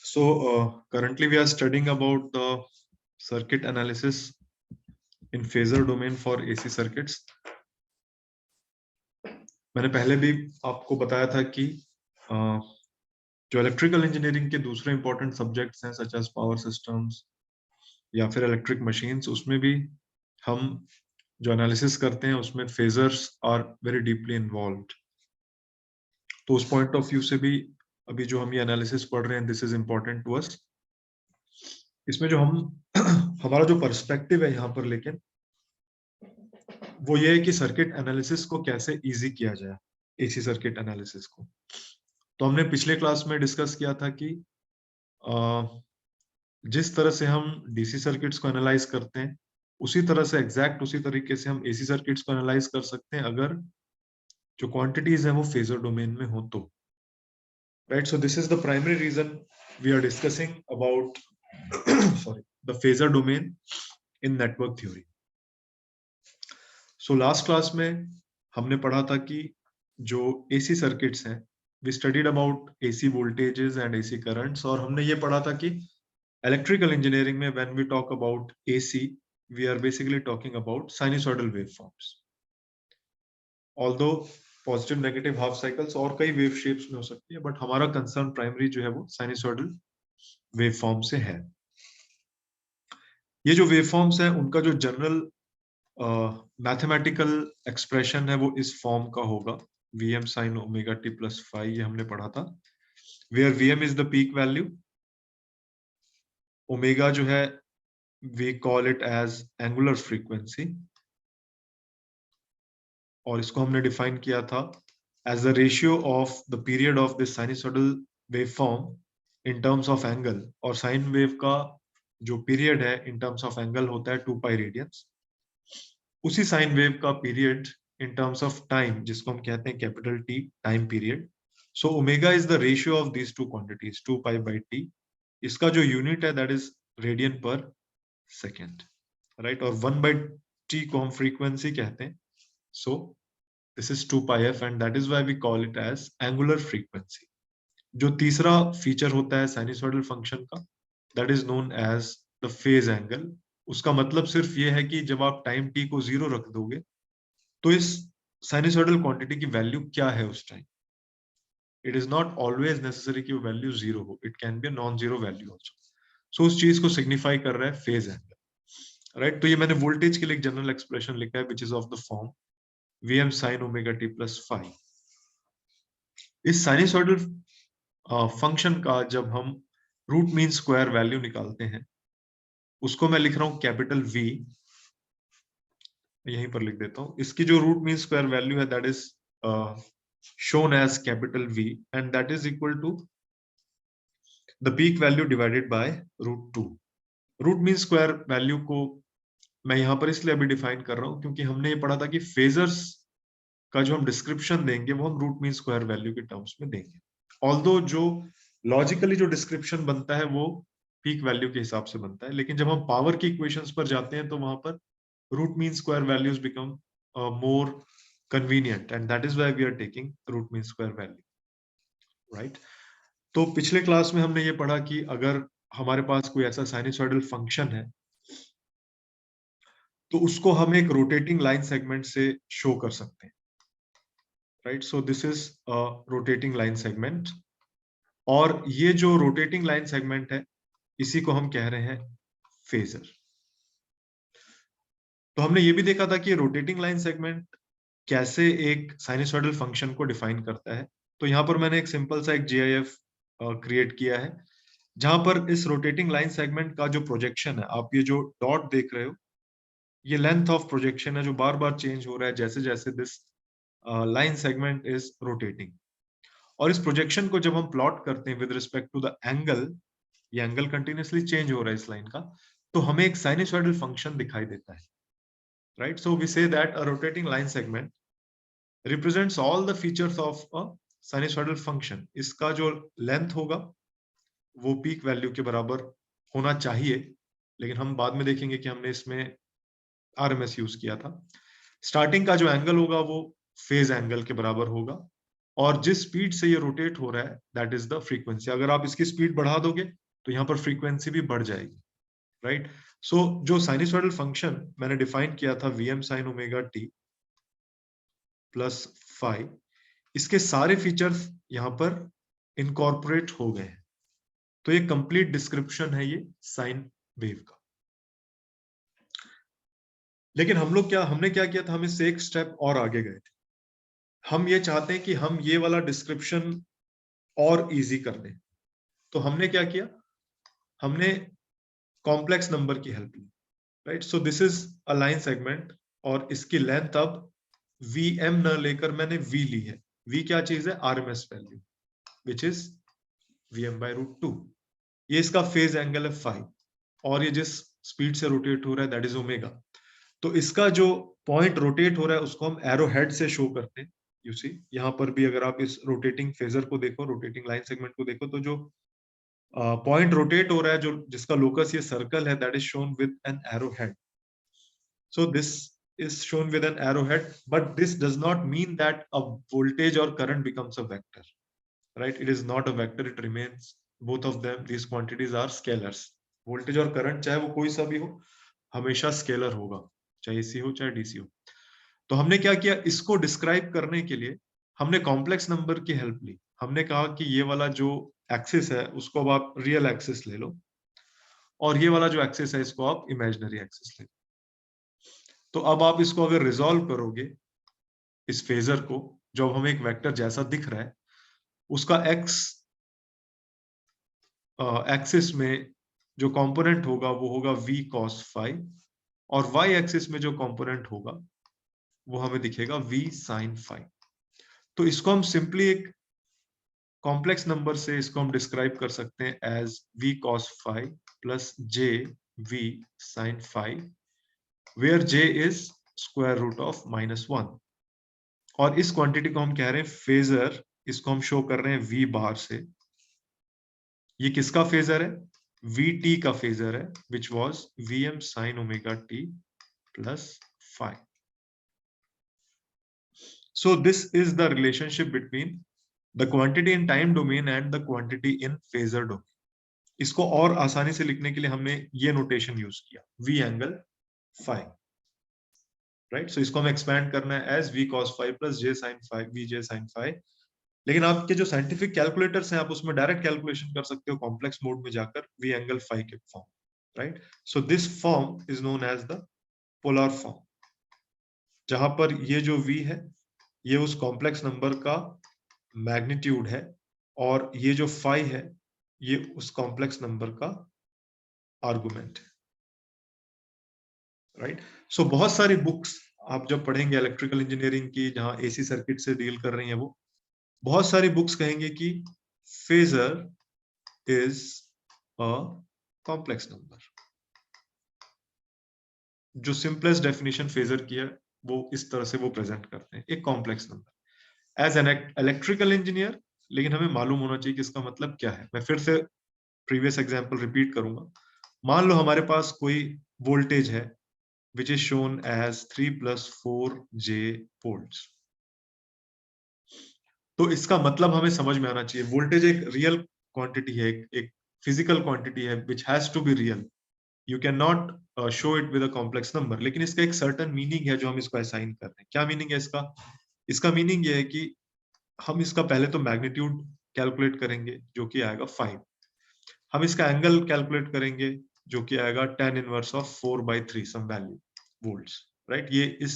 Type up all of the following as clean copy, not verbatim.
So currently we are studying about the circuit analysis in phasor domain for AC circuits. मैंने पहले भी आपको बताया था कि जो इलेक्ट्रिकल इंजीनियरिंग के दूसरे इंपॉर्टेंट सब्जेक्ट्स हैं सच एज पावर सिस्टम्स या फिर इलेक्ट्रिक मशीन्स, उसमें भी हम जो एनालिसिस करते हैं उसमें phasors are very deeply involved. तो उस पॉइंट ऑफ व्यू से भी अभी जो हम ये एनालिसिस पढ़ रहे हैं, this is important to us. इसमें जो हम हमारा जो पर्सपेक्टिव है यहाँ पर लेकिन वो ये है कि सर्किट एनालिसिस को कैसे इजी किया जाए, एसी सर्किट एनालिसिस को. तो हमने पिछले क्लास में डिस्कस किया था कि जिस तरह से हम डीसी सर्किट्स को एनालाइज करते हैं उसी तरह से एग्जैक्ट उसी तरीके से हम एसी सर्किट्स को एनालाइज कर सकते हैं अगर जो क्वांटिटीज हैं वो फेजर डोमेन में हो तो. Right, so this is the primary reason we are discussing about sorry, the phasor domain in network theory. So last class में हमने पढ़ा था कि जो AC circuits हैं, we studied about AC voltages and AC currents, और हमने ये पढ़ा था कि electrical engineering में when we talk about AC, we are basically talking about sinusoidal waveforms. Although positive negative half cycles और कई wave shapes में हो सकती है, but हमारा concern primary जो है वो sinusoidal waveform से है. ये जो वेवफॉर्म्स हैं उनका जो जनरल मैथमेटिकल एक्सप्रेशन है वो इस फॉर्म का होगा, Vm sin omega t plus phi. ये हमने पढ़ा था, where Vm is the peak value, omega जो है we call it as angular frequency, और इसको हमने डिफाइन किया था as the ratio of the period of this sinusoidal waveform in terms of angle, और साइन वेव का जो पीरियड है इन टर्म्स ऑफ एंगल होता है 2 पाई रेडियंस. उसी साइन वेव का period in terms of time जिसको हम कहते हैं capital T, time period. So omega is the ratio of these two quantities, 2 pi by T. इसका जो यूनिट है that is radian per second, right, और 1 बाई टी को हम फ्रीक्वेंसी कहते हैं. So this is 2 pi F and that is why we call it as angular frequency. जो तीसरा फीचर होता है साइनसॉइडल फंक्शन का, that is known as the phase angle. उसका मतलब सिर्फ ये है कि जब आप टाइम टी को 0 रख दोगे तो इस साइनसॉइडल क्वांटिटी की वैल्यू क्या है उस time. It is not always necessary कि वो वैल्यू 0 हो, it can be a non zero value also. So उस चीज को सिग्निफाई कर रहा है फेज एंगल, राइट. तो ये मैंने वोल्टेज के लिए एक जनरल एक्सप्रेशन लिखा है which is of the form Vm sin omega t plus phi. इस साइनसॉइडल फंक्शन का जब हम रूट मीन स्क्वायर वैल्यू निकालते हैं उसको मैं लिख रहा हूं कैपिटल V, यहीं पर लिख देता हूं. इसकी जो रूट मीन स्क्वायर वैल्यू है that is shown as capital V and that is equal to the peak value divided by root 2. Root mean square value को मैं यहां पर इसलिए अभी डिफाइन कर रहा हूं क्योंकि हमने ये पढ़ा था कि फेजर्स का जो हम डिस्क्रिप्शन देंगे वो हम रूट मीन स्क्वायर वैल्यू के टर्म्स में देंगे. ऑल्दो जो लॉजिकली जो डिस्क्रिप्शन बनता है वो पीक वैल्यू के हिसाब से बनता है, लेकिन जब हम पावर की इक्वेशंस पर जाते हैं तो वहां पर root mean square values become more convenient and that is why we are taking root mean square value, right. तो पिछले क्लास में हमने ये पढ़ा कि अगर हमारे पास कोई ऐसा साइनसॉइडल फंक्शन है तो उसको हम एक रोटेटिंग लाइन सेगमेंट से शो कर सकते हैं, right. So this is a rotating line segment, और ये जो रोटेटिंग लाइन सेगमेंट है इसी को हम कह रहे हैं फेजर. तो हमने ये भी देखा था कि रोटेटिंग लाइन सेगमेंट कैसे एक साइनसॉइडल फंक्शन को डिफाइन करता है. तो यहाँ पर मैंने एक सिंपल सा एक GIF क्रिएट किया है जहां पर इस रोटेटिंग लाइन सेगमेंट का जो प्रोजेक्शन है, आप ये जो डॉट देख रहे हो ये लेंथ ऑफ प्रोजेक्शन है जो बार बार चेंज हो रहा है जैसे जैसे this line segment is rotating. और इस प्रोजेक्शन को जब हम प्लॉट करते हैं with respect to the angle, ये एंगल कंटिन्यूअसली चेंज हो रहा है इस लाइन का, तो हमें एक साइनसॉइडल फंक्शन दिखाई देता है, right. So we say that a rotating line segment represents all the features of a sinusoidal function. इसका जो लेंथ होगा वो पीक वैल्यू के बराबर होना चाहिए, लेकिन हम बाद में देखेंगे कि हमने इसमें RMS यूज किया था. स्टार्टिंग का जो एंगल होगा वो फेज एंगल के बराबर होगा, और जिस स्पीड से ये रोटेट हो रहा है दैट इज द फ्रीक्वेंसी। अगर आप इसकी स्पीड बढ़ा दोगे तो यहाँ पर फ्रीक्वेंसी भी बढ़ जाएगी, राइट। सो जो साइनसॉइडल फंक्शन मैंने डिफाइन किया था Vm sin omega t plus five, इसके सारे फीचर्स यहाँ पर इनकॉर्पोरेट हो गए हैं। तो ये कंप्लीट डिस्क्रिप्शन है ये साइन वेव का। लेकिन हमने क्या किया था, हम इससे एक स्टेप और आगे गए थे। हम ये चाहते हैं कि हम ये वाला डिस्क्रिप्शन और इजी कर दें। तो हमने क्या किया, हमने कॉम्प्लेक्स नंबर की हेल्प ली, right. So this is a line segment और इसकी लेंथ अब Vm न लेकर मैंने V ली है। V क्या चीज है, RMS value which is Vm/√2। ये इसका फेज एंगल है फाइव और ये जिस स्पीड से रोटेट हो रहा है दैट इज ओमेगा। तो इसका जो पॉइंट रोटेट हो रहा है उसको हम एरो हेड से शो करते हैं। यू सी यहाँ पर भी अगर आप इस रोटेटिंग फेजर को देखो, रोटेटिंग लाइन सेगमेंट को देखो, तो जो पॉइंट रोटेट हो रहा है, जो जिसका लोकस ये सर्कल है, that is shown with an arrow head. So this is shown with an arrowhead, but this does not mean that a voltage or current becomes a vector, right? It is not a vector, it remains both of them, these quantities are scalars. voltage और current चाहे वो कोई सा भी हो हमेशा scalar होगा, चाहे AC हो चाहे DC हो। तो हमने क्या किया, इसको डिस्क्राइब करने के लिए हमने कॉम्प्लेक्स नंबर की हेल्प ली। हमने कहा कि ये वाला जो एक्सिस है उसको अब आप रियल एक्सिस ले लो और ये वाला जो एक्सिस है इसको आप इमेजिनरी एक्सिस ले लो। तो अब आप इसको अगर रिजॉल्व करोगे इस फेजर को, जब हमें एक वेक्टर जैसा दिख रहा है, उसका एक्स एक्सिस में जो कंपोनेंट होगा वो होगा v cos फाइव और y एक्सिस में जो कंपोनेंट होगा वो हमें दिखेगा v sin फाइव। तो इसको हम सिंपली एक कॉम्प्लेक्स नंबर से इसको हम डिस्क्राइब कर सकते हैं as v cos phi plus j v sin phi, where j is square root of -1। और इस क्वांटिटी को हम कह रहे हैं फेजर, इसको हम शो कर रहे हैं v बार से। ये किसका फेजर है, vt का फेजर है, which was Vm sin omega t plus five. So this is the relationship between the quantity in time domain and the quantity in phasor domain. इसको और आसानी से लिखने के लिए हमने ये नोटेशन यूज किया, v angle phi, right. So इसको हमें एक्सपैंड करना है as v cos phi plus j sin phi, vj sin phi. लेकिन आपके जो साइंटिफिक कैलकुलेटर्स हैं आप उसमें डायरेक्ट कैलकुलेशन कर सकते हो कॉम्प्लेक्स मोड में जाकर v एंगल फाइव के form, right. So this form is known as the polar form, जहां पर ये जो v है ये उस कॉम्प्लेक्स नंबर का मैग्नीट्यूड है और ये जो फाइव है ये उस कॉम्प्लेक्स नंबर का आर्गुमेंट है, राइट। सो बहुत सारी बुक्स आप जब पढ़ेंगे इलेक्ट्रिकल इंजीनियरिंग की, जहां एसी सर्किट से डील कर रही है, वो बहुत सारी बुक्स कहेंगे कि phasor is a complex number. जो सिंपलेस्ट डेफिनेशन फेजर की है वो इस तरह से वो प्रेजेंट करते हैं, एक complex number as an electrical engineer. लेकिन हमें मालूम होना चाहिए कि इसका मतलब क्या है। मैं फिर से प्रीवियस एग्जांपल रिपीट करूंगा। मान लो हमारे पास कोई वोल्टेज है which is shown as 3 plus 4j volts। तो इसका मतलब हमें समझ में आना चाहिए, वोल्टेज एक रियल क्वांटिटी है, एक फिजिकल क्वांटिटी है which has to be real, you cannot show it with a complex number। लेकिन इसका एक सर्टेन मीनिंग है जो हम इसको असाइन कर रहे हैं। क्या मीनिंग है इसका, इसका मीनिंग ये है कि हम इसका पहले तो मैग्नीट्यूड कैलकुलेट करेंगे जो कि आएगा 5, हम इसका एंगल कैलकुलेट करेंगे जो कि आएगा tan inverse of 4/3 some value volts, right. ये इस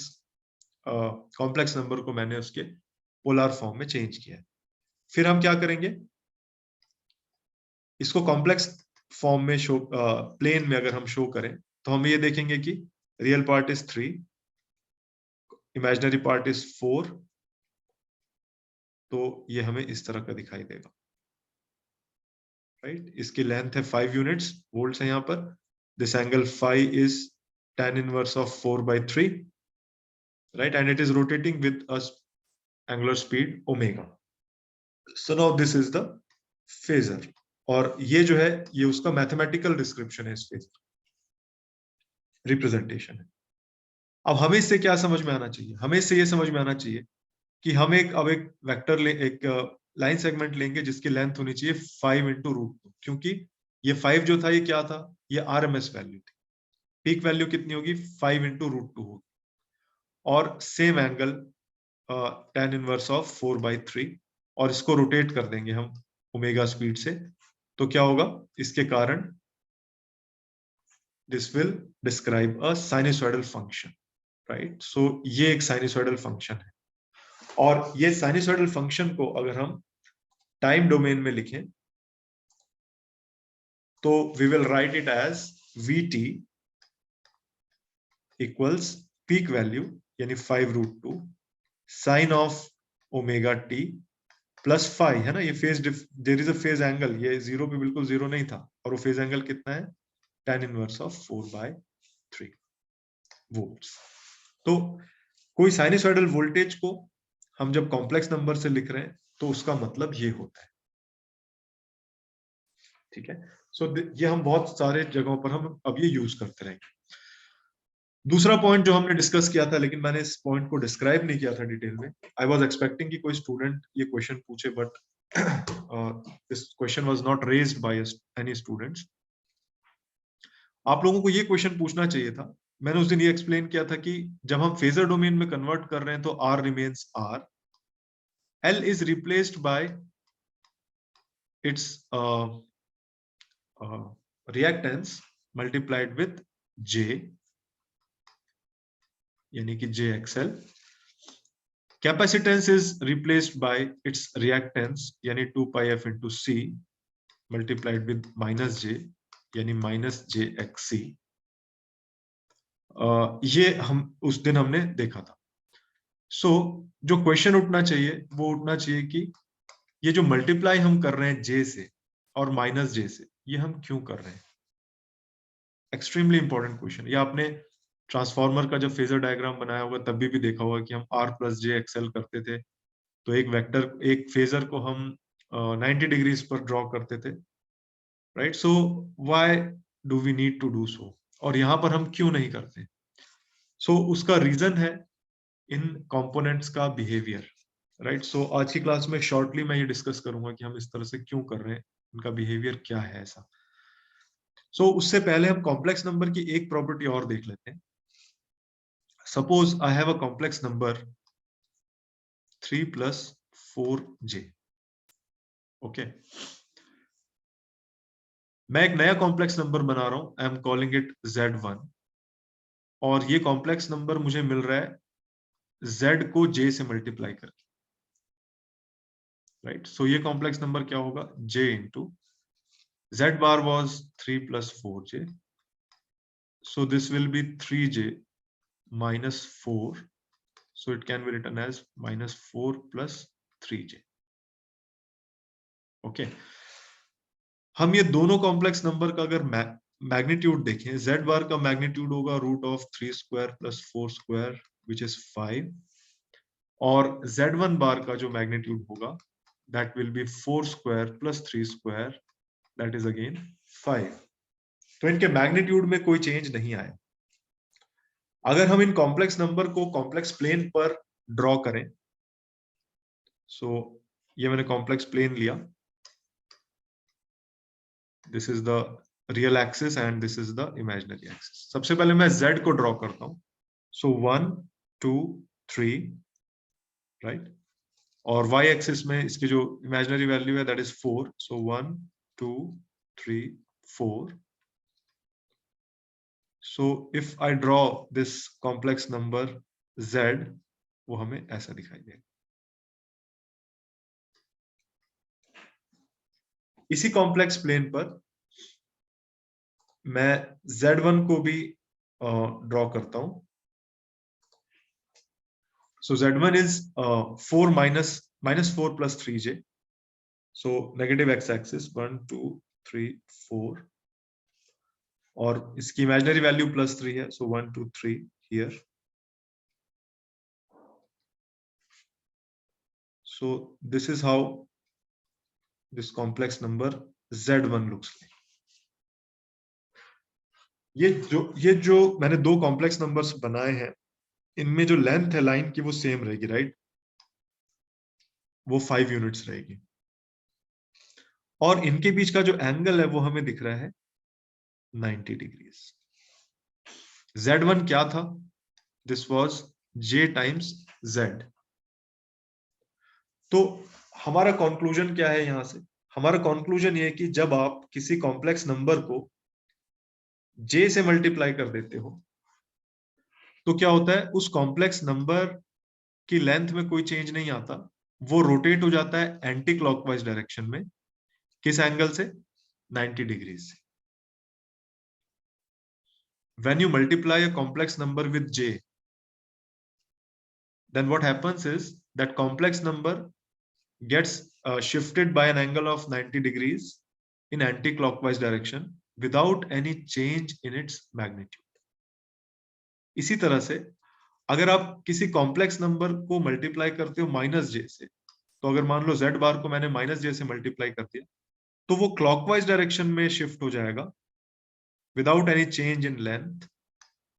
कॉम्प्लेक्स नंबर को मैंने उसके पोलर फॉर्म में चेंज किया है। फिर हम क्या करेंगे, इसको कॉम्प्लेक्स फॉर्म में शो प्लेन में अगर हम शो करें तो हम ये देखेंगे कि real part is 3, imaginary part is 4, तो ये हमें इस तरह का दिखाई देगा, राइट। इसकी लेंथ है 5 यूनिट्स, वोल्ट्स है यहाँ पर। This angle phi is tan inverse of 4/3, right, and it is rotating with a angular speed omega। So now this is the phasor और ये जो है ये उसका मैथमेटिकल डिस्क्रिप्शन है, इस फेजर रिप्रेजेंटेशन है। अब हमें इससे क्या समझ में आना चाहिए, हमें इससे ये समझ में आना चाहिए कि हम अब एक वेक्टर एक लाइन सेगमेंट लेंगे जिसकी लेंथ होनी चाहिए 5 इंटू रूट टू, क्योंकि ये 5 जो था ये क्या था, ये आरएमएस वैल्यू थी। पीक वैल्यू कितनी होगी, 5 इंटू रूट टू होगी। और same angle tan inverse of 4/3, और इसको रोटेट कर देंगे हम ओमेगा स्पीड से, तो क्या होगा, इसके कारण this will describe a sinusoidal function, right. So ये एक साइनसॉइडल फंक्शन है, और ये साइनसॉइडल फंक्शन को अगर हम टाइम डोमेन में लिखें तो we will write it as vt equals peak value यानी 5√2 sine of omega T plus phi, है ना, ये phase there is a phase angle, ये जीरो पे बिल्कुल जीरो नहीं था, और वो फेज एंगल कितना है, tan इनवर्स ऑफ 4/3 वोल्ट्स। तो कोई साइनसॉइडल वोल्टेज को हम जब कॉम्प्लेक्स नंबर से लिख रहे हैं तो उसका मतलब ये होता है, ठीक है। सो ये हम बहुत सारे जगहों पर हम अब ये यूज करते रहेंगे। दूसरा पॉइंट जो हमने डिस्कस किया था, लेकिन मैंने इस पॉइंट को डिस्क्राइब नहीं किया था डिटेल में, आई वाज एक्सपेक्टिंग कि कोई स्टूडेंट ये क्वेश्चन पूछे, but this question was not raised by any students. आप लोगों को ये क्वेश्चन पूछना चाहिए था। मैंने उस दिन ये एक्सप्लेन किया था कि जब हम फेजर डोमेन में कन्वर्ट कर रहे हैं तो R remains R, L is replaced by its reactance multiplied with J, यानी कि J XL. Capacitance is replaced by its reactance यानी 2πf into C multiplied with minus J यानी माइनस जे x सी। ये हम उस दिन हमने देखा था। सो जो क्वेश्चन उठना चाहिए वो उठना चाहिए कि ये जो मल्टीप्लाई हम कर रहे हैं जे से और माइनस जे से, ये हम क्यों कर रहे हैं। Extremely important question. या आपने ट्रांसफॉर्मर का जब फेजर डायग्राम बनाया होगा तब भी देखा होगा कि हम आर प्लस जे एक्सएल करते थे, तो एक वेक्टर एक फेजर को हम 90 डिग्रीज पर ड्रॉ करते थे, right. So why do we need to do so, और यहां पर हम क्यों नहीं करते। सो उसका रीजन है इन कंपोनेंट्स का बिहेवियर, राइट। सो आज की क्लास में शॉर्टली मैं ये डिस्कस करूंगा कि हम इस तरह से क्यों कर रहे हैं, उनका बिहेवियर क्या है ऐसा। सो उससे पहले हम कॉम्प्लेक्स नंबर की एक प्रॉपर्टी और देख लेते हैं। Suppose I have a complex number 3 + 4j, okay. मैं एक नया कॉम्प्लेक्स नंबर बना रहा हूं, I am calling it z1, और ये कॉम्प्लेक्स नंबर मुझे मिल रहा है z को j से मल्टीप्लाई करके, राइट। सो ये कॉम्प्लेक्स नंबर क्या होगा, j into z bar was 3 + 4j, so this will be 3j minus 4, so it can be written as -4 + 3j, okay. हम ये दोनों कॉम्प्लेक्स नंबर का अगर मैग्नीट्यूड देखें, z बार का मैग्नीट्यूड होगा √3² + 4² which is 5, और z1 बार का जो मैग्नीट्यूड होगा that will be 4² + 3² that is again 5। तो इनके मैग्नीट्यूड में कोई चेंज नहीं आया। अगर हम इन कॉम्प्लेक्स नंबर को कॉम्प्लेक्स प्लेन पर ड्रॉ करें, सो ये मैंने कॉम्प्लेक्स प्लेन लिया, this is the real axis and this is the imaginary axis. सबसे पहले मैं z को ड्रॉ करता हूं, सो 1 2 3, राइट। और y एक्सिस में इसकी जो इमेजिनरी वैल्यू है that is 4, so 1 2 3 4। So if I draw this complex number z, वो हमें ऐसा दिखाई देगा। इसी कॉम्प्लेक्स प्लेन पर मैं z1 को भी ड्रॉ करता हूं, so z1 is 4 minus -4 + 3j, so negative x axis 1 2 3 4, और इसकी इमेजिनरी वैल्यू +3 है, so 1 2 3 here, so this is how this complex number z1 looks like। ये जो मैंने दो कॉम्प्लेक्स नंबर्स बनाए हैं, इनमें जो लेंथ है लाइन की वो सेम रहेगी, राइट। वो 5 यूनिट्स रहेगी, और इनके बीच का जो एंगल है वो हमें दिख रहा है 90 डिग्रीज। Z1 क्या था? This was J times Z। तो हमारा कंक्लूजन क्या है यहां से? हमारा कंक्लूजन ये है कि जब आप किसी कॉम्प्लेक्स नंबर को J से मल्टीप्लाई कर देते हो तो क्या होता है, उस कॉम्प्लेक्स नंबर की लेंथ में कोई चेंज नहीं आता, वो रोटेट हो जाता है एंटी क्लॉकवाइज डायरेक्शन में। किस एंगल से? 90 डिग्री से। When you multiply a complex number with J, then what happens is that complex number gets shifted by an angle of 90 degrees in anti-clockwise direction without any change in its magnitude. इसी तरह से अगर आप किसी complex number को multiply करते हो minus जे से, तो अगर मान लो z बार को मैंने माइनस जे से मल्टीप्लाई कर दिया, तो वो क्लॉकवाइज डायरेक्शन में शिफ्ट हो जाएगा without any change in length.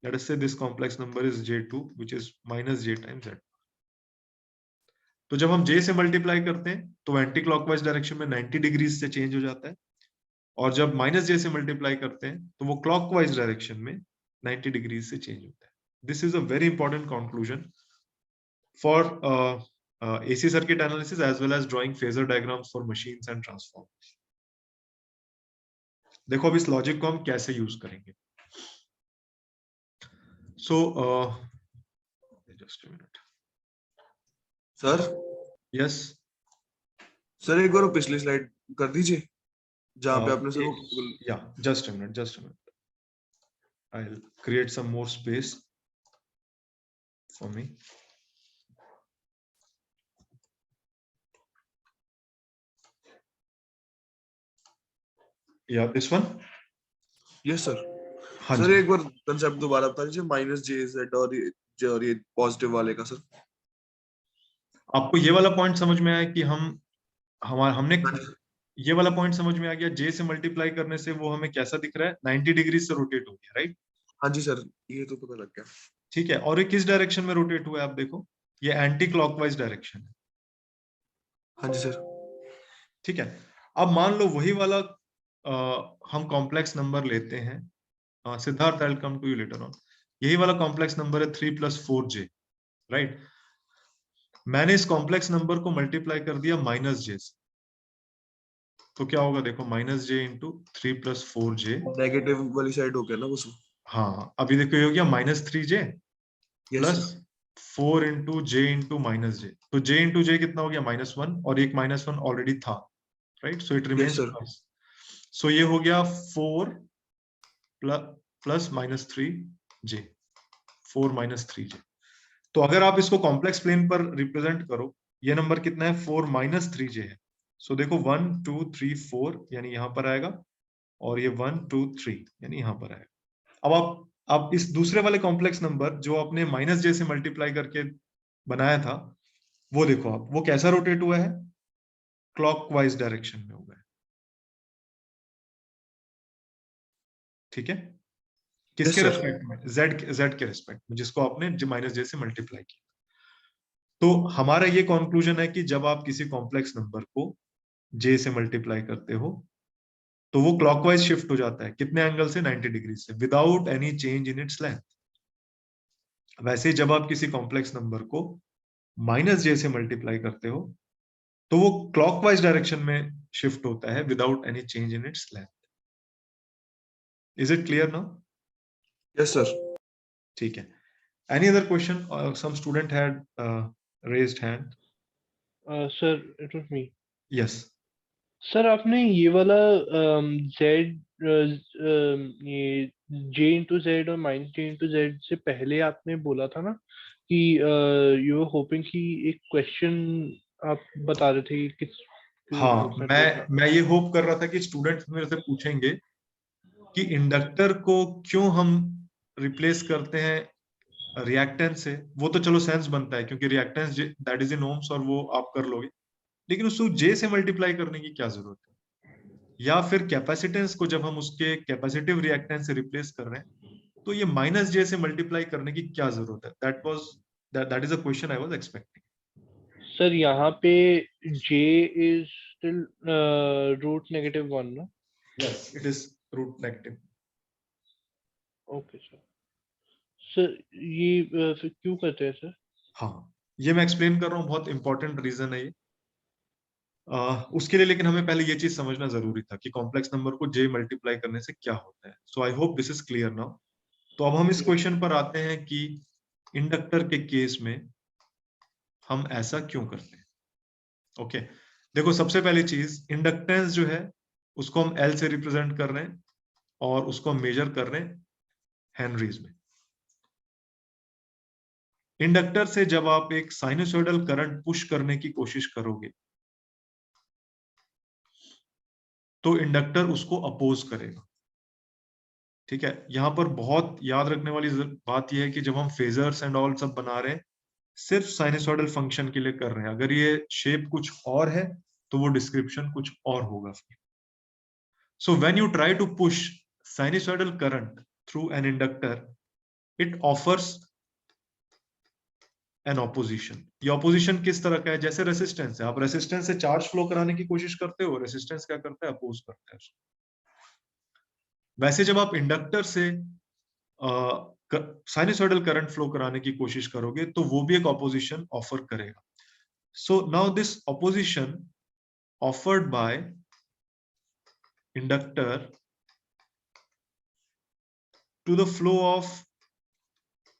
Let us say this complex number is j2, which is minus j times z. तो जब हम j से मल्टीप्लाई करते हैं तो एंटी क्लॉकवाइज डायरेक्शन में 90 डिग्री से चेंज हो जाता है, और जब माइनस जे से मल्टीप्लाई करते हैं तो वो क्लॉकवाइज डायरेक्शन में 90 डिग्री से चेंज होता है। This is a very important conclusion for AC circuit analysis as well as drawing phasor diagrams for machines and transformers. देखो अब इस लॉजिक को हम कैसे यूज करेंगे। So just a minute sir. Yes sir एक बार वो पिछली स्लाइड कर दीजिए जहाँ पे आपने सर वो या just a minute I'll create some more space for me. Yeah, this one. Yes sir. हाँ सर जी, एक बार कंसेप्ट दोबारा बता दीजिए माइनस जे जेड और ये पॉजिटिव वाले का सर। आपको ये वाला पॉइंट समझ में आया कि हमने ये वाला पॉइंट समझ में आ गया, जे से मल्टीप्लाई करने से वो हमें कैसा दिख रहा है, 90 डिग्री से रोटेट हो गया, राइट? हाँ जी सर, ये तो पता लग गया। ठीक है, और ये किस डायरेक्शन में रोटेट हुआ है आप देखो, ये एंटी क्लॉकवाइज डायरेक्शन है। हाँ जी सर। ठीक है, अब मान लो वही वाला हम कॉम्प्लेक्स नंबर लेते हैं, Siddharth, I will come to you later on. यही वाला कॉम्प्लेक्स नंबर है 3 + 4j, राइट? मैंने इस कॉम्प्लेक्स नंबर को मल्टीप्लाई कर दिया माइनस जे से, तो क्या होगा देखो, minus J into 3 + 4j। Negative वाली साइड हो गया ना वो सब। हाँ, अभी देखो ये हो गया -3j yes plus sir. 4 into J into minus J, तो j इंटू जे कितना हो गया -1, और एक -1 ऑलरेडी था, right? So it yes remains sir. Plus, so ये हो गया 4 प्लस -3j, 4 - 3j। तो अगर आप इसको कॉम्प्लेक्स प्लेन पर रिप्रेजेंट करो, ये नंबर कितना है, 4 - 3j है। सो देखो 1 2 3 4 यानी यहां पर आएगा, और ये 1 2 3 यानी यहां पर आएगा। अब आप इस दूसरे वाले कॉम्प्लेक्स नंबर जो आपने माइनस जे से मल्टीप्लाई करके बनाया था, वो देखो आप, वो कैसा रोटेट हुआ है, क्लॉकवाइज डायरेक्शन में हुआ है। ठीक है, यस किसके सर। रेस्पेक्ट में, जेड के रेस्पेक्ट में, जिसको आपने माइनस जे से मल्टीप्लाई किया। तो हमारा ये कंक्लूजन है कि जब आप किसी कॉम्प्लेक्स नंबर को जे से मल्टीप्लाई करते हो तो वो क्लॉकवाइज शिफ्ट हो जाता है, कितने एंगल से, 90 डिग्री से, without any change in its length. वैसे जब आप किसी कॉम्प्लेक्स नंबर को माइनस जे से मल्टीप्लाई करते हो तो वो क्लॉकवाइज डायरेक्शन में शिफ्ट होता है without any change in its length. Is it clear now? Yes sir. ठीक है, any other question? Some student had raised hand. Sir it was me. Yes sir आपने ये वाला जेड ये जे इंटू जेड और minus J into Z से पहले आपने बोला था ना कि यू आर होपिंग कि एक क्वेश्चन आप बता रहे थे कि किस हाँ, उसमें पूछना। मैं ये होप कर रहा था कि स्टूडेंट्स मेरे से पूछेंगे कि इंडक्टर को क्यों हम रिप्लेस करते हैं रिएक्टेंस से। वो तो चलो सेंस बनता है क्योंकि reactance that is in ohms और वो आप कर लोगे, लेकिन उसको जे से मल्टीप्लाई करने की क्या जरूरत है? या फिर कैपेसिटेंस को जब हम उसके कैपेसिटिव रिएक्टेंस से रिप्लेस कर रहे हैं तो ये माइनस जे से मल्टीप्लाई करने की क्या जरूरत है? That is a question I was expecting. Sir यहाँ पे j is still root -1 ना? Yes, it is root negative. Okay sir. Sir ये फिर क्यों करते हैं सर? हाँ, ये मैं एक्सप्लेन कर रहा हूँ, बहुत इंपॉर्टेंट रीजन है ये। उसके लिए लेकिन हमें पहले ये चीज समझना जरूरी था कि कॉम्प्लेक्स नंबर को j मल्टीप्लाई करने से क्या होता है। So I hope this is clear now. तो अब हम इस क्वेश्चन पर आते हैं कि इंडक्टर के केस में हम ऐसा क्यों करते हैं। ओके, देखो सबसे पहली चीज, इंडक्टेंस जो है उसको हम L से रिप्रेजेंट कर रहे हैं और उसको हम मेजर कर रहे हैं हेनरीज में। इंडक्टर से जब आप एक साइनसोइडल करंट पुश करने की कोशिश करोगे तो इंडक्टर उसको अपोज करेगा। ठीक है, यहां पर बहुत याद रखने वाली बात यह है कि जब हम फेजर्स एंड ऑल सब बना रहे हैं, सिर्फ साइनसोइडल फंक्शन के लिए कर रहे हैं। अगर ये शेप कुछ और है तो वो डिस्क्रिप्शन कुछ और होगा। So when you try to push sinusoidal current through an inductor, it offers an opposition. ये ऑपोजिशन किस तरह का है? जैसे रेसिस्टेंस है, आप रेसिस्टेंस से चार्ज फ्लो कराने की कोशिश करते हो, रेसिस्टेंस क्या करता है? अपोज करता है उसको। वैसे जब आप इंडक्टर से साइनसोइडल करंट फ्लो कराने की कोशिश करोगे तो वो भी एक ऑपोजिशन ऑफर करेगा। So now this opposition offered by inductor to the flow of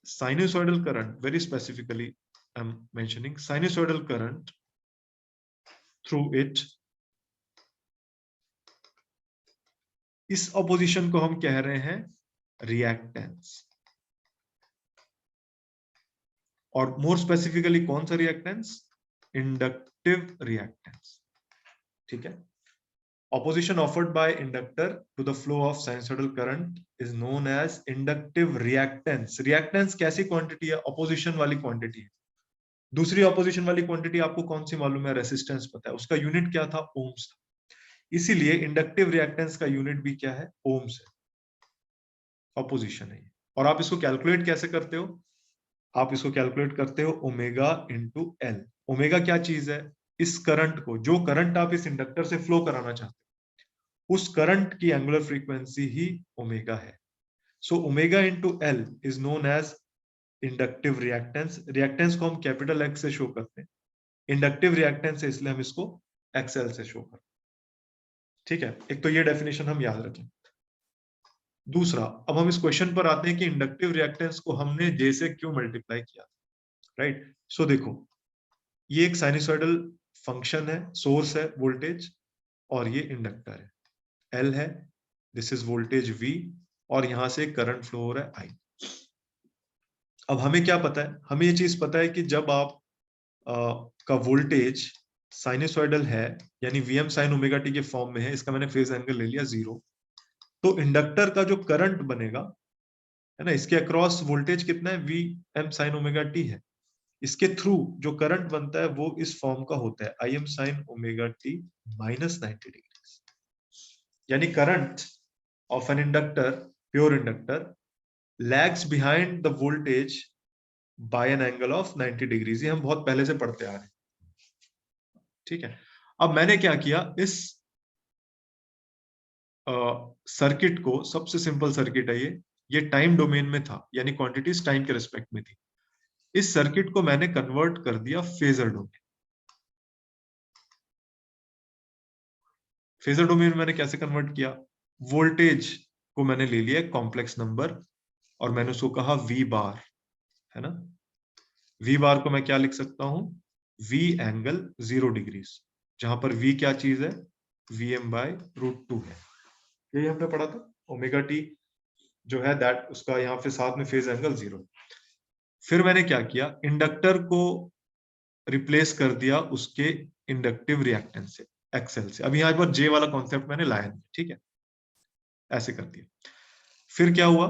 sinusoidal current, very specifically I'm mentioning sinusoidal current through it, इस ऑपोजिशन को हम कह रहे हैं रिएक्टेंस। और मोर स्पेसिफिकली कौन सा रिएक्टेंस? Inductive reactance. ठीक है, opposition offered by inductor to the flow of sinusoidal current is known as inductive reactance। reactance कैसी क्वांटिटी है? opposition वाली क्वांटिटी है। दूसरी opposition वाली क्वांटिटी आपको कौन सी मालूम है? रेसिस्टेंस पता है, उसका यूनिट क्या था? ओम्स था। इसीलिए इंडक्टिव रिएक्टेंस का यूनिट भी क्या है? ओम्स है, ऑपोजिशन है। और आप इसको कैलकुलेट कैसे करते हो? आप इसको कैलकुलेट करते हो ओमेगा इंटू एल। ओमेगा क्या चीज है? इस करंट को, जो करंट आप इस इंडक्टर से फ्लो कराना चाहते हो, उस करंट की एंगुलर फ्रीक्वेंसी ही ओमेगा है। So omega into L is known as inductive reactance. Reactance को हम कैपिटल एक्स से शो करते हैं, इंडक्टिव रिएक्टेंस है इसलिए हम इसको एक्सएल से शो करते हैं। ठीक है, एक तो ये डेफिनेशन हम याद रखें। दूसरा, अब हम इस क्वेश्चन पर आते हैं कि इंडक्टिव रिएक्टेंस को हमने जे से क्यों मल्टीप्लाई किया, राइट। सो देखो, ये एक साइनसोइडल फंक्शन है, सोर्स है वोल्टेज, और ये इंडक्टर है, एल है, दिस इज वोल्टेज V, और यहां से करंट फ्लो हो रहा है I। अब हमें क्या पता है? हमें ये चीज पता है कि जब आप का वोल्टेज साइनसोइडल है, यानी Vm sin ओमेगा t के फॉर्म में है, इसका मैंने फेज एंगल ले लिया 0, तो इंडक्टर का जो करंट बनेगा, है ना, इसके अक्रॉस वोल्टेज कितना है? Vm sin ओमेगा t है। इसके थ्रू जो करंट बनता है वो इस फॉर्म का होता है, Im sin omega t minus 90 degree. यानी current of an inductor, pure inductor, lags behind the voltage by an angle of 90 degrees। ये हम बहुत पहले से पढ़ते आ रहे हैं। ठीक है, अब मैंने क्या किया, इस सर्किट को, सबसे सिंपल सर्किट है ये टाइम डोमेन में था, यानी क्वांटिटीज टाइम के रिस्पेक्ट में थी। इस सर्किट को मैंने कन्वर्ट कर दिया फेजर डोमेन। फेजर डोमेन में मैंने कैसे कन्वर्ट किया? वोल्टेज को मैंने ले लिया कॉम्प्लेक्स नंबर और मैंने उसको कहा V बार, है ना। V बार को मैं क्या लिख सकता हूं? V एंगल 0 डिग्रीज, जहां पर V क्या चीज है? Vm/√2 है। यही हमने पढ़ा था, ओमेगा टी जो है दैट, उसका यहाँ पे साथ में फेज एंगल 0। फिर मैंने क्या किया? इंडक्टर को रिप्लेस कर दिया उसके इंडक्टिव रिएक्टेंस से, एक्सएल से। अब यहाँ पर J वाला कॉन्सेप्ट मैंने लाया नहीं, ठीक है, ऐसे कर दिया। फिर क्या हुआ?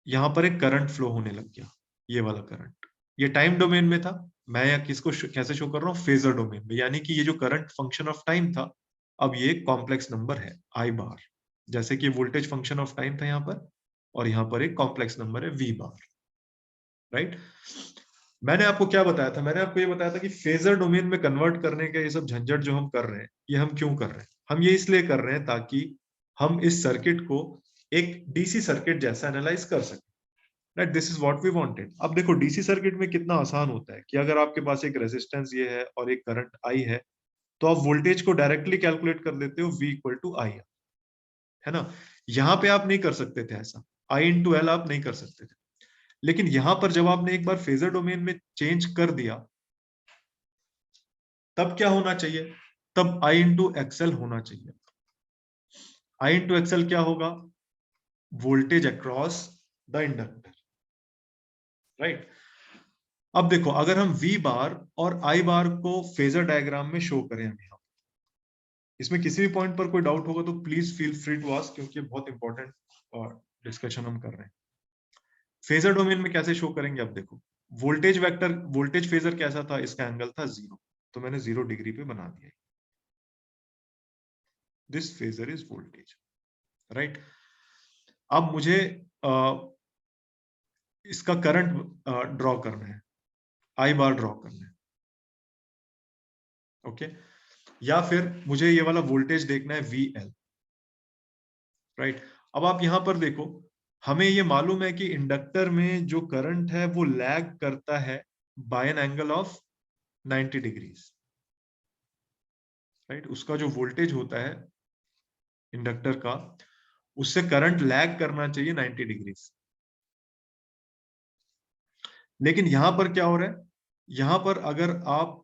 यहाँ पर एक करंट फ्लो होने लग गया, ये वाला करंट। ये टाइम डोमेन में था, मैं या किसको कैसे शो कर रहा हूँ? फेजर डोमेन में, यानी कि ये जो करंट फंक्शन ऑफ टाइम था, अब ये कॉम्प्लेक्स नंबर है I बार। जैसे कि वोल्टेज फंक्शन ऑफ टाइम था यहाँ पर, और यहाँ पर एक कॉम्प्लेक्स नंबर है V बार, राइट। मैंने आपको क्या बताया था? मैंने आपको ये बताया था कि फेजर डोमेन में कन्वर्ट करने का ये सब झंझट जो हम कर रहे हैं, ये हम क्यों कर रहे हैं? हम ये इसलिए कर रहे हैं ताकि हम इस सर्किट को एक डीसी सर्किट जैसा एनालाइज कर सकें। Right, this is what we wanted. अब देखो डीसी सर्किट में कितना आसान होता है कि अगर आपके पास एक रेजिस्टेंस ये है और एक करंट आई है, तो आप वोल्टेज को डायरेक्टली कैलकुलेट कर देते हो V इक्वल टू आई, है ना। यहां पे आप नहीं कर सकते थे ऐसा, I इंटू एल आप नहीं कर सकते थे। लेकिन यहां पर जब आपने एक बार फेजर डोमेन में चेंज कर दिया, तब क्या होना चाहिए? तब I इंटू एक्सएल होना चाहिए। I इंटू एक्सएल क्या होगा? Voltage across the inductor, right. अब देखो अगर हम V बार और I बार को फेजर डायग्राम में शो करें, हम यहाँ इसमें किसी भी पॉइंट पर कोई डाउट होगा तो please feel free to ask, क्योंकि बहुत इंपॉर्टेंट डिस्कशन हम कर रहे हैं। फेजर डोमेन में कैसे शो करेंगे? अब देखो वोल्टेज वेक्टर, वोल्टेज फेजर कैसा था? इसका एंगल था 0, तो मैंने 0 डिग्री पे बना दिया। This phasor is voltage, right. अब मुझे इसका करंट ड्रॉ करना है, आई बार ड्रॉ करना है, ओके। या फिर मुझे ये वाला वोल्टेज देखना है VL, राइट। अब आप यहां पर देखो, हमें ये मालूम है कि इंडक्टर में जो करंट है वो लैग करता है by an angle of 90 degrees, right. उसका जो वोल्टेज होता है इंडक्टर का, उससे करंट लैग करना चाहिए 90 डिग्रीज। लेकिन यहां पर क्या हो रहा है? यहां पर अगर आप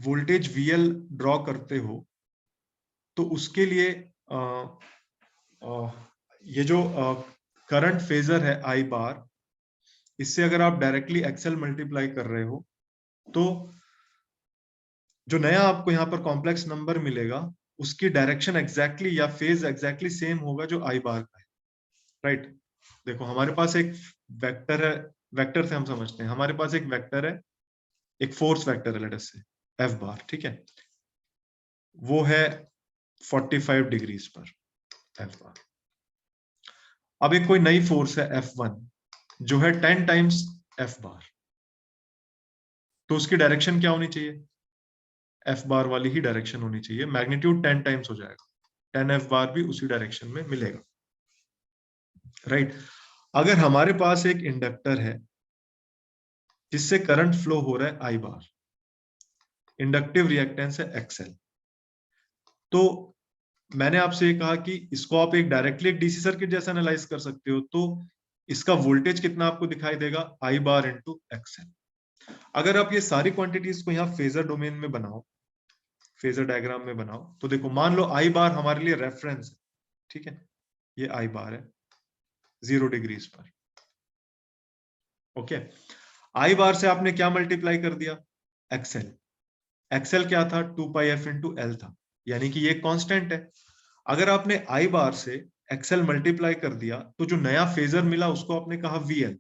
वोल्टेज VL ड्रॉ करते हो तो उसके लिए ये जो करंट फेजर है आई बार, इससे अगर आप डायरेक्टली एक्सेल मल्टीप्लाई कर रहे हो तो जो नया आपको यहाँ पर कॉम्प्लेक्स नंबर मिलेगा उसकी डायरेक्शन एग्जैक्टली या फेज एग्जैक्टली सेम होगा जो आई बार का है, राइट। देखो हमारे पास एक वेक्टर है, वेक्टर से हम समझते हैं, हमारे पास एक वेक्टर है, एक फोर्स वेक्टर है, लेट अस से एफ बार, ठीक है। वो है 45 डिग्रीज पर एफ बार। अब एक कोई नई फोर्स है F1 जो है 10 टाइम्स एफ बार, तो उसकी डायरेक्शन क्या होनी चाहिए? एफ बार वाली ही डायरेक्शन होनी चाहिए, मैग्नीट्यूड 10 टाइम्स हो जाएगा, 10 एफ बार भी उसी डायरेक्शन में मिलेगा, राइट। अगर हमारे पास एक इंडक्टर है जिससे करंट फ्लो हो रहा है आई बार, इंडक्टिव रिएक्टेंस है एक्सएल, तो मैंने आपसे ये कहा कि इसको आप एक डायरेक्टली एक डीसी सर्किट जैसा एनालाइज कर सकते हो, तो इसका वोल्टेज कितना आपको दिखाई देगा? आई बार इंटू एक्सएल। अगर आप ये सारी क्वांटिटीज को यहाँ फेजर डोमेन में बनाओ, फेजर डायग्राम में बनाओ, तो देखो मान लो आई बार हमारे लिए रेफरेंस है, ठीक है। ये आई बार है 0 डिग्रीज पर, ओके। आई बार से आपने क्या मल्टीप्लाई कर दिया? एक्सएल। एक्सएल क्या था? 2 पाई एफ इंटू एल था, यानी कि ये कांस्टेंट है। अगर आपने आई बार से एक्सएल मल्टीप्लाई कर दिया तो जो नया फेजर मिला उसको आपने कहा VL,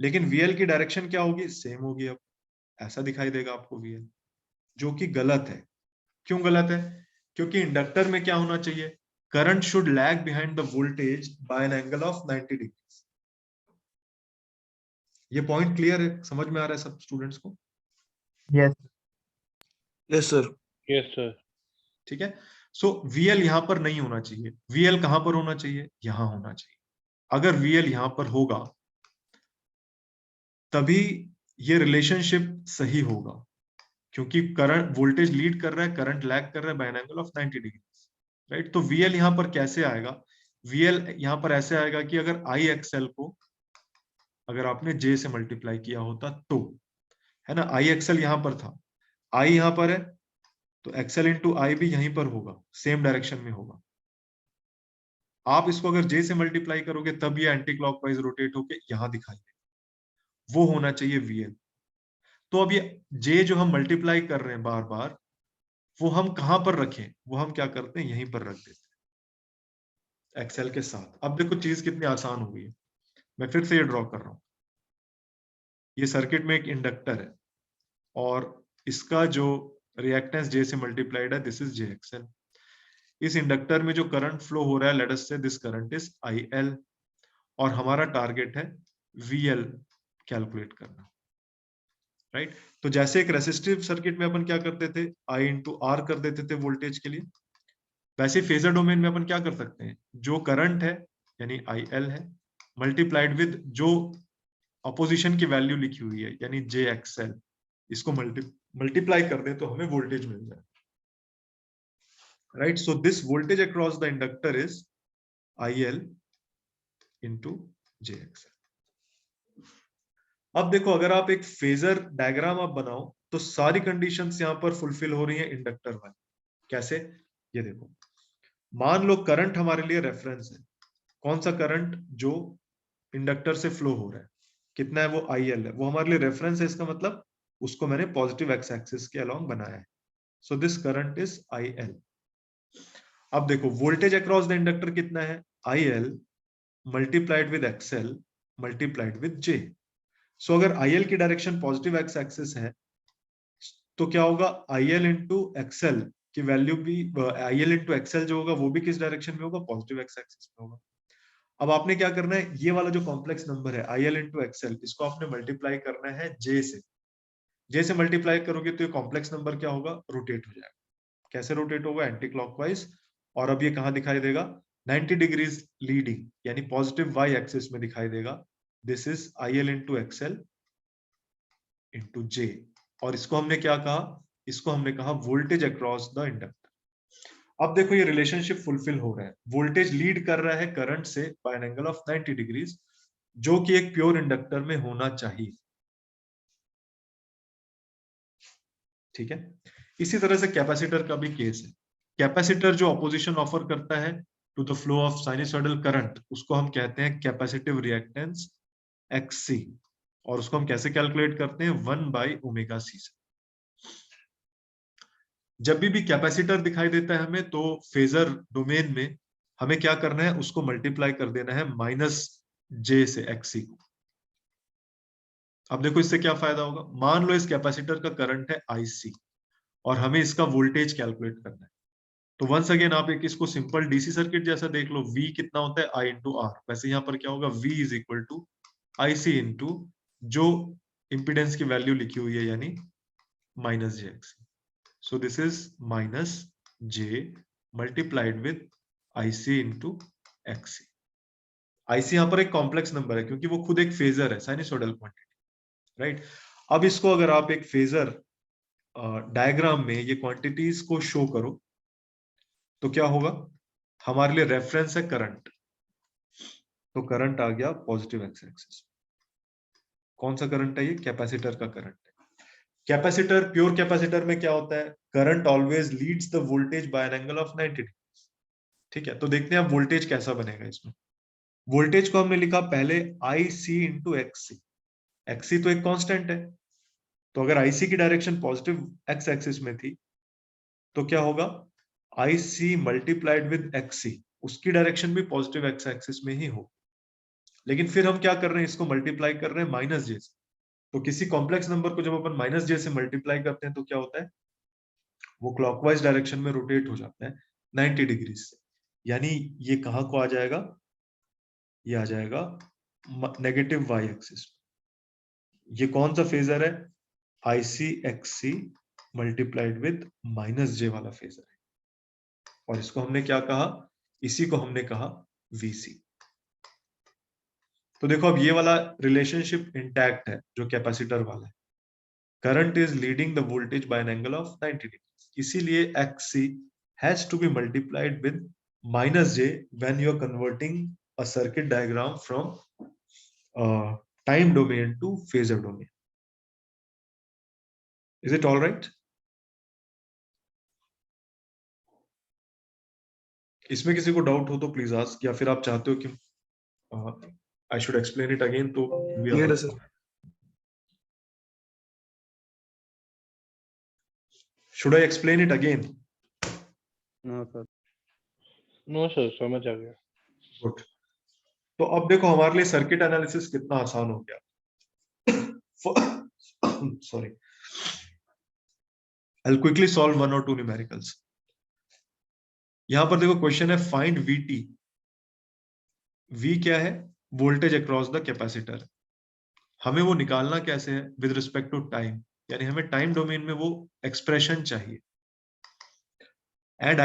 लेकिन VL की डायरेक्शन क्या होगी? सेम होगी। अब ऐसा दिखाई देगा आपको VL, जो कि गलत है। क्यों गलत है? क्योंकि इंडक्टर में क्या होना चाहिए? Current should lag behind the voltage by an angle of 90 degree. ये पॉइंट क्लियर है? समझ में आ रहा है सब स्टूडेंट्स को? Yes yes sir. Yes sir. ठीक है। सो VL यहां पर नहीं होना चाहिए। VL कहां पर होना चाहिए? यहां होना चाहिए। अगर VL यहां पर होगा तभी ये रिलेशनशिप सही होगा, क्योंकि करंट वोल्टेज लीड कर रहा है, करंट लैग कर रहा है by an angle of 90 degree, right. तो VL यहां पर कैसे आएगा? VL यहां पर ऐसे आएगा कि अगर आई एक्सएल को अगर आपने J से मल्टीप्लाई किया होता तो, है ना। आई एक्सएल यहां पर था, आई यहां पर है, तो एक्सएल इंटू आई भी यहीं पर होगा, सेम डायरेक्शन में होगा। आप इसको अगर J से मल्टीप्लाई करोगे तब ये एंटी क्लॉकवाइज रोटेट होके यहां दिखाई देगा, वो होना चाहिए VL। तो अब ये J जो हम मल्टीप्लाई कर रहे हैं बार बार, वो हम कहां पर रखें? वो हम क्या करते हैं? यहीं पर रख देते हैं एक्सएल के साथ। अब देखो चीज कितनी आसान हो गई है। मैं फिर से ये ड्रॉ कर रहा हूं। ये सर्किट में एक इंडक्टर है और इसका जो रिएक्टेंस J से मल्टीप्लाइड है, दिस इज JXL। इस इंडक्टर में जो करंट फ्लो हो रहा है, लेट अस से दिस करंट इज IL, और हमारा टारगेट है VL कैलकुलेट करना। राइट। तो जैसे एक रेसिस्टिव सर्किट में अपन क्या करते थे, आई इंटू आर कर देते थे वोल्टेज के लिए, वैसे फेजर डोमेन में अपन क्या कर सकते हैं, जो करंट है यानी आई एल है, मल्टीप्लाइड विद जो अपोजिशन की वैल्यू लिखी हुई है यानी जे एक्स एल, इसको मल्टीप्लाई कर दें तो हमें वोल्टेज मिल जाए, right. So this voltage across the inductor is I L into J x L. अब देखो, अगर आप एक फेजर डायग्राम आप बनाओ तो सारी कंडीशंस यहां पर फुलफिल हो रही है इंडक्टर वाली। कैसे, ये देखो, मान लो करंट हमारे लिए रेफरेंस है, कौन सा करंट, जो इंडक्टर से फ्लो हो रहा है, कितना है, वो आई एल है, वो हमारे लिए रेफरेंस है, इसका मतलब उसको मैंने पॉजिटिव एक्स एक्सिस के अलोंग बनाया है। So this current is I L. अब देखो वोल्टेज अक्रॉस द इंडक्टर कितना है, I L multiplied with XL multiplied with J. So अगर आई एल की डायरेक्शन पॉजिटिव एक्स एक्सिस है तो क्या होगा, आई एल इंटू एक्सएल की वैल्यू भी, आई एल इंटू एक्सएल जो होगा वो भी किस डायरेक्शन में होगा, पॉजिटिव एक्स एक्सिस में होगा। अब आपने क्या करना है, ये वाला जो कॉम्प्लेक्स नंबर है आई एल इंटू एक्सएल, इसको आपने मल्टीप्लाई करना है जे से। जे से मल्टीप्लाई करोगे तो ये कॉम्प्लेक्स नंबर क्या होगा, रोटेट हो जाएगा। कैसे रोटेट होगा, एंटी क्लॉकवाइज। और अब ये कहां दिखाई देगा, 90 डिग्रीज लीडिंग, यानी पॉजिटिव वाई एक्सिस में दिखाई देगा। This is I L into XL into J. और इसको हमने क्या कहा, इसको हमने कहा वोल्टेज अक्रॉस द इंडक्टर। अब देखो ये रिलेशनशिप फुलफिल हो रहा है, वोल्टेज लीड कर रहा है करंट से by an angle of 90 degrees, जो कि एक प्योर इंडक्टर में होना चाहिए, ठीक है। इसी तरह से कैपेसिटर का भी केस है। कैपेसिटर जो अपोजिशन ऑफर करता है to the flow of sinusoidal current, उसको हम कहते हैं कैपेसिटिव रिएक्टेंस एक्ससी, और उसको हम कैसे कैलकुलेट करते हैं, 1/ω_c से। जब भी कैपेसिटर दिखाई देता है हमें, तो फेजर डोमेन में हमें क्या करना है, उसको मल्टीप्लाई कर देना है -j से एक्ससी को। अब देखो इससे क्या फायदा होगा, मान लो इस कैपेसिटर का करंट है आईसी और हमें इसका वोल्टेज कैलकुलेट करना है। तो वंस अगेन आप एक इसको सिंपल डीसी सर्किट जैसा देख लो, V कितना होता है, I इंटू आर। वैसे यहाँ पर क्या होगा, V is equal to I C into जो इंपिडेंस की वैल्यू लिखी हुई है यानी -jx। So this is -j multiplied with IC into XC. IC यहाँ पर एक कॉम्प्लेक्स नंबर है क्योंकि वो खुद एक फेजर है, साइनसॉइडल क्वांटिटी, राइट। अब इसको अगर आप एक फेजर डायग्राम में ये क्वांटिटीज को शो करो तो क्या होगा, हमारे लिए रेफरेंस है करंट, तो करंट आ गया पॉजिटिव एक्स एक्सिस। कौन सा करंट है ये, कैपेसिटर का करंट है। कैपेसिटर, प्योर कैपेसिटर में क्या होता है, current always leads the voltage by an angle of 90 degree, ठीक है। तो देखते हैं अब वोल्टेज कैसा बनेगा इसमें। वोल्टेज को हमने लिखा पहले आई सी इंटू एक्ससी। एक्ससी तो एक कांस्टेंट है, तो अगर आईसी की डायरेक्शन पॉजिटिव एक्स एक्सिस में थी तो क्या होगा, आई सी मल्टीप्लाइड विद एक्ससी, उसकी डायरेक्शन भी पॉजिटिव एक्स एक्सिस में ही हो। लेकिन फिर हम क्या कर रहे हैं, इसको मल्टीप्लाई कर रहे हैं -j से। तो किसी कॉम्प्लेक्स नंबर को जब अपन -j से मल्टीप्लाई करते हैं तो क्या होता है, वो क्लॉकवाइज डायरेक्शन में रोटेट हो जाता है 90 डिग्री से। यानी ये कहां को आ जाएगा, ये आ जाएगा नेगेटिव वाई एक्सिस। ये कौन सा फेजर है, आईसी एक्ससी मल्टीप्लाइड विद -j वाला फेजर है। और इसको हमने क्या कहा, इसी को हमने कहा VC। तो देखो अब ये वाला रिलेशनशिप इंटैक्ट है जो कैपेसिटर वाला है, current is leading the voltage by an angle of 90 degree, इसीलिए XC has to be multiplied with -j when you are converting a circuit diagram from time domain to phasor domain. Is it all right? इसमें किसी को doubt हो तो please ask, या फिर आप चाहते हो कि I should explain it again तो we are क्लियर है also- sir. Should I explain it again? No sir. No sir, समझ आ गया। Good. तो अब देखो हमारे लिए सर्किट एनालिसिस कितना आसान हो गया। Sorry. I'll quickly solve 1 or 2 numericals. यहां पर देखो क्वेश्चन है फाइंड VT। V क्या है, वोल्टेज अक्रॉस द कैपेसिटर। हमें वो निकालना कैसे है, विद रिस्पेक्ट टू टाइम, यानी हमें टाइम डोमेन में वो एक्सप्रेशन चाहिए। एंड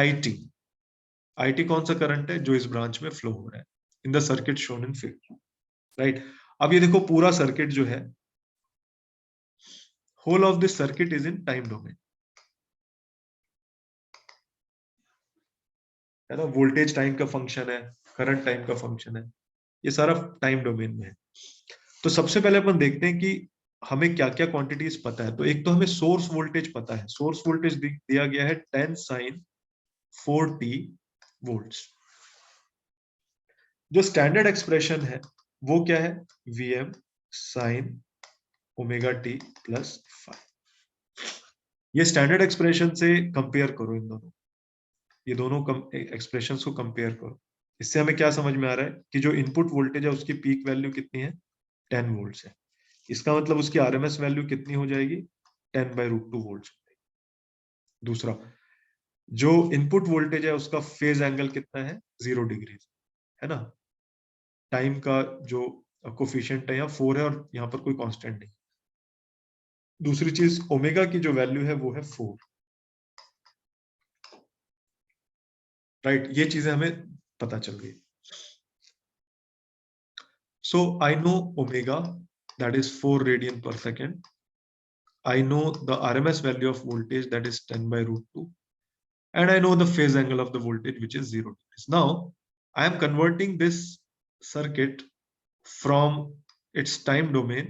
IT कौन सा करंट है जो इस ब्रांच में फ्लो हो रहा है in the circuit shown in figure, right. अब ये देखो पूरा सर्किट जो है, whole of this circuit is in time domain, है ना। वोल्टेज टाइम का फंक्शन है, करंट टाइम का फंक्शन है, ये सारा टाइम डोमेन में है। तो सबसे पहले अपन देखते हैं कि हमें क्या क्या क्वांटिटीज पता है। तो एक तो हमें सोर्स वोल्टेज पता है, सोर्स वोल्टेज दिया गया है 10 sin 4t वोल्ट्स। जो स्टैंडर्ड एक्सप्रेशन है वो क्या है, Vm sin omega t plus 5। ये स्टैंडर्ड एक्सप्रेशन से कंपेयर करो इन दोनों, ये दोनों एक्सप्रेशंस को कंपेयर करो। इससे हमें क्या समझ में आ रहा है कि जो इनपुट वोल्टेज है उसकी पीक वैल्यू कितनी है, 10 वोल्ट्स है। इसका मतलब उसकी आरएमएस वैल्यू कितनी हो जाएगी, 10/√2 वोल्ट्स। दूसरा, जो इनपुट वोल्टेज है उसका फेज एंगल कितना है, 0 डिग्री, है ना। टाइम का जो कोफिशिएंट है यहाँ 4 है और यहाँ पर कोई कांस्टेंट नहीं। दूसरी चीज, ओमेगा की जो वैल्यू है वो है 4, राइट। ये चीजें हमें पता चल गई। So I know omega, that is 4 radian per second. I know the RMS value of voltage, that is 10/√2, and I know the phase angle of the voltage, which is 0 degrees. Now I am converting this circuit from its time domain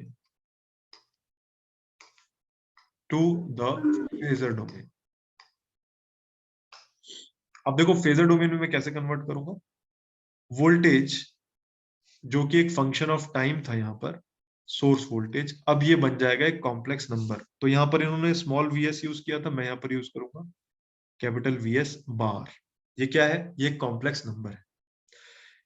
to the phasor domain. अब देखो phasor domain में मैं कैसे convert करूंगा, voltage जो कि एक function of time था यहाँ पर, सोर्स वोल्टेज, अब ये बन जाएगा एक कॉम्प्लेक्स नंबर। तो यहाँ पर इन्होंने स्मॉल vs यूज किया था, मैं यहाँ पर यूज करूंगा कैपिटल VS बार। ये क्या है, ये कॉम्प्लेक्स नंबर है।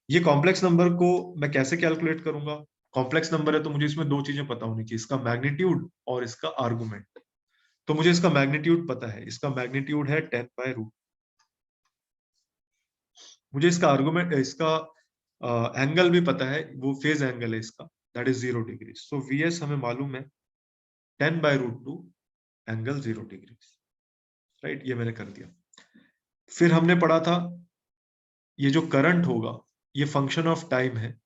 ये कॉम्प्लेक्स नंबर को मैं कैसे कैलकुलेट करूंगा, कॉम्प्लेक्स नंबर है तो मुझे इसमें दो चीजें पता होनी चाहिए, इसका मैग्नीट्यूड और इसका आर्गुमेंट। तो मुझे इसका मैग्नीट्यूड पता है, इसका मैग्नीट्यूड है 10/√। मुझे इसका आर्गुमेंट, इसका एंगल भी पता है, वो फेज एंगल है इसका, that is 0 degree. So VS हमें मालूम है 10/√2 एंगल 0 डिग्री, राइट। ये मैंने कर दिया। फिर हमने पढ़ा था ये जो करंट होगा ये फंक्शन ऑफ टाइम है,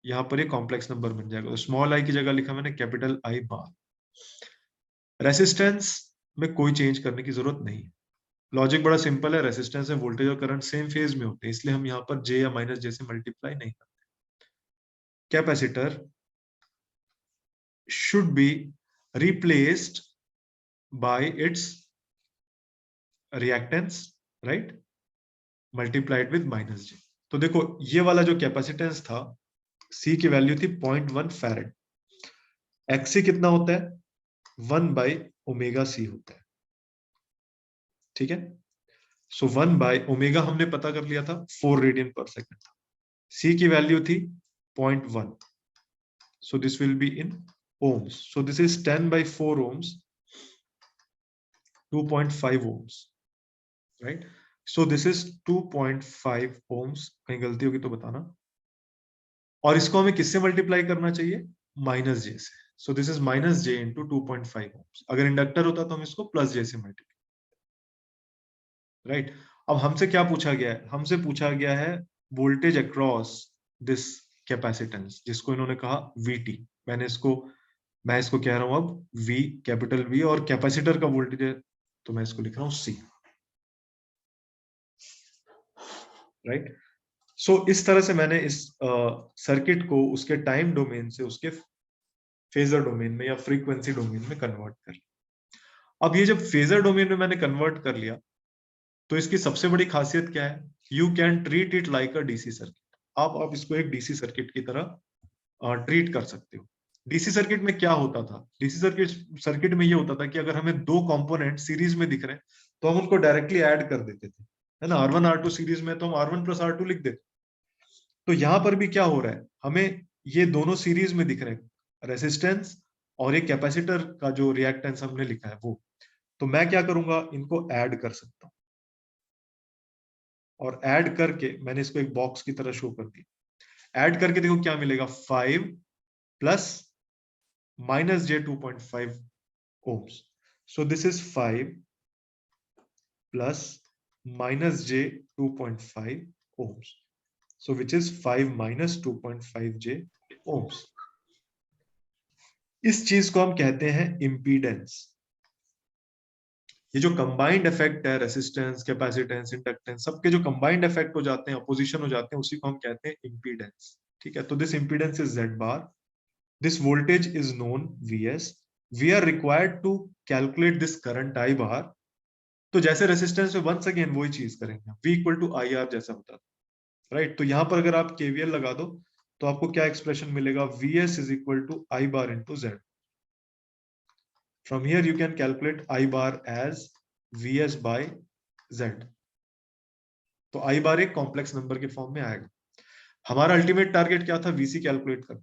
यहाँ पर ये कॉम्प्लेक्स नंबर बन जाएगा। तो स्मॉल आई की जगह लिखा मैंने कैपिटल I बार। रेसिस्टेंस में कोई चेंज करने की जरूरत नहीं है, लॉजिक बड़ा सिंपल है। रेसिस्टेंस में वोल्टेज और करंट सेम फेज में होते हैं, इसलिए हम यहाँ पर J या -J से मल्टीप्लाई नहीं करते। Capacitor should be replaced by its reactance, right, multiplied with -J। तो देखो ये वाला जो कैपेसिटेंस था, C की वैल्यू थी 0.1 फैरेड, XC कितना होता है, 1/ωc होता है, ठीक है। सो 1/ω हमने पता कर लिया था, 4 रेडियन पर सेकंड था। C की वैल्यू थी 0.1, so this will be in ohms, so this is 10/4 ohms, 2.5 ohms, right, so this is 2.5 ohms। कहीं गलती होगी तो बताना। और इसको हमें किससे मल्टीप्लाई करना चाहिए, -J से। सो this is -J into 2.5 ohms। अगर इंडक्टर होता तो हम इसको +J से मल्टीप्लाई, राइट। अब हमसे क्या पूछा गया है, हमसे पूछा गया है वोल्टेज अक्रॉस दिस कैपेसिटेंस, जिसको इन्होंने कहा VT। मैं इसको कह रहा हूं अब V, कैपिटल V, और कैपेसिटर का वोल्टेज है तो मैं इसको लिख रहा हूं C, राइट। सो इस तरह से मैंने इस सर्किट को उसके टाइम डोमेन से उसके फेजर डोमेन में या फ्रीक्वेंसी डोमेन में कन्वर्ट कर लिया। अब ये जब फेजर डोमेन में मैंने कन्वर्ट कर लिया तो इसकी सबसे बड़ी खासियत क्या है, you can treat it like a DC circuit. आप इसको एक डीसी सर्किट की तरह ट्रीट कर सकते हो। डीसी सर्किट में क्या होता था, डीसी सर्किट में ये होता था कि अगर हमें दो कंपोनेंट सीरीज में दिख रहे हैं तो हम उनको डायरेक्टली ऐड कर देते थे, है ना। R1 R2 सीरीज में तो हम R1 + R2 लिख देते। तो यहां पर भी क्या हो रहा है, हमें ये दोनों सीरीज में दिख रहे हैं, रेसिस्टेंस और एक कैपेसिटर का जो रिएक्टेंस हमने लिखा है वो। तो मैं क्या करूंगा, इनको ऐड कर सकता हूं, और ऐड करके मैंने इसको एक बॉक्स की तरह शो कर दिया। ऐड करके देखो क्या मिलेगा, 5 + minus j 2.5 ohms. So this is 5 plus minus j 2.5 ohms. So which is 5 minus 2.5 j ohms. इस चीज को हम कहते हैं इम्पीडेंस। ये जो कंबाइंड इफेक्ट है, रेसिस्टेंस, कैपेसिटेंस, इंडक्टेंस, सबके जो कंबाइंड इफेक्ट हो जाते हैं, अपोजिशन हो जाते हैं, उसी को हम कहते हैं इम्पीडेंस। ठीक है, तो this impedance is Z bar, this voltage is known Vs, we are required to calculate this current I bar। तो जैसे रेसिस्टेंस में वंस अगेन वही चीज करेंगे, V इक्वल टू IR जैसा होता था, राइट। तो यहां पर अगर आप KVL लगा दो तो आपको क्या एक्सप्रेशन मिलेगा, Vs is equal to I bar into Z। From here you can calculate I bar as Vs by Z। तो I bar एक कॉम्प्लेक्स नंबर के फॉर्म में आएगा। हमारा अल्टीमेट टारगेट क्या था, Vc कैलकुलेट करना।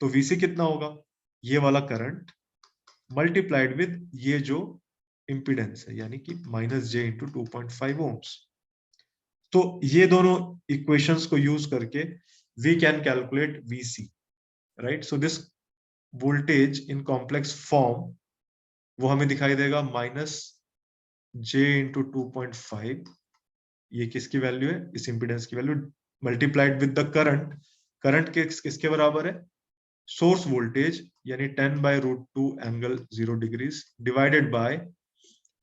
तो Vc कितना होगा, ये वाला करंट मल्टीप्लाइड विद ये जो इंपीडेंस है, यानी कि माइनस j इंटू 2.5 ohms। तो ये दोनों इक्वेशंस को यूज करके we can calculate Vc, right. So this voltage in complex form वो हमें दिखाई देगा माइनस j इंटू 2.5, ये किसकी वैल्यू है, इस इंपीडेंस की value, multiplied with the current. Current किसके बराबर है, सोर्स वोल्टेज, यानी 10/√2 angle 0 degrees divided by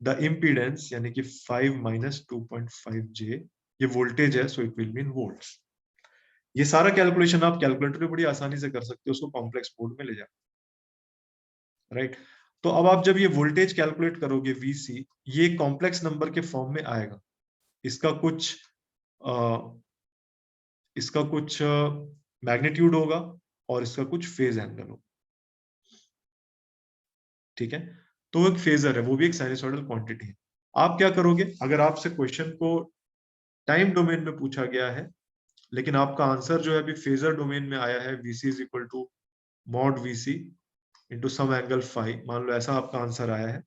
the impedance, यानी कि 5 माइनस 2.5 j, ये वोल्टेज है, so it will be in volts. ये सारा कैलकुलेशन आप कैलकुलेटर में बड़ी आसानी से कर सकते हो, उसको कॉम्प्लेक्स मोड में ले जाओ, राइट। तो अब आप जब ये वोल्टेज कैलकुलेट करोगे Vc, ये कॉम्प्लेक्स नंबर के फॉर्म में आएगा। इसका कुछ मैग्नीट्यूड होगा और इसका कुछ फेज एंगल होगा, ठीक है। तो एक फेजर है, वो भी एक साइनसॉइडल क्वांटिटी है। आप क्या करोगे, अगर आपसे क्वेश्चन को टाइम डोमेन में पूछा गया है, लेकिन आपका आंसर जो है अभी फेजर डोमेन में आया है, Vc is equal to mod Vc into some angle phi, मान लो ऐसा आपका आंसर आया है,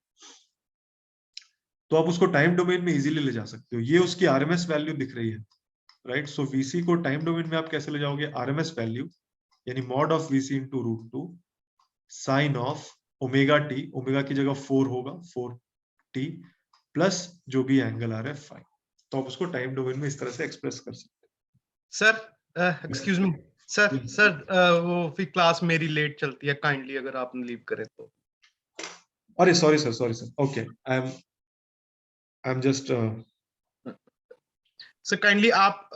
तो आप उसको टाइम डोमेन में इजीली ले जा सकते हो। ये उसकी आरएमएस वैल्यू दिख रही है, राइट। सो Vc को टाइम डोमेन में आप कैसे ले जाओगे, आरएमएस वैल्यू, यानी mod of Vc into √2 sine of omega T, omega की जगह 4 होगा, 4t प्लस जो भी एंगल आ रहा है फाई। तो आप उसको टाइम डोमेन में इस तरह से एक्सप्रेस कर सकते सर एक्सक्यूज मी सर वो फिर क्लास मेरी लेट चलती है, काइंडली अगर आप लीव करें तो। अरे sorry sir, okay, I am just sir kindly आप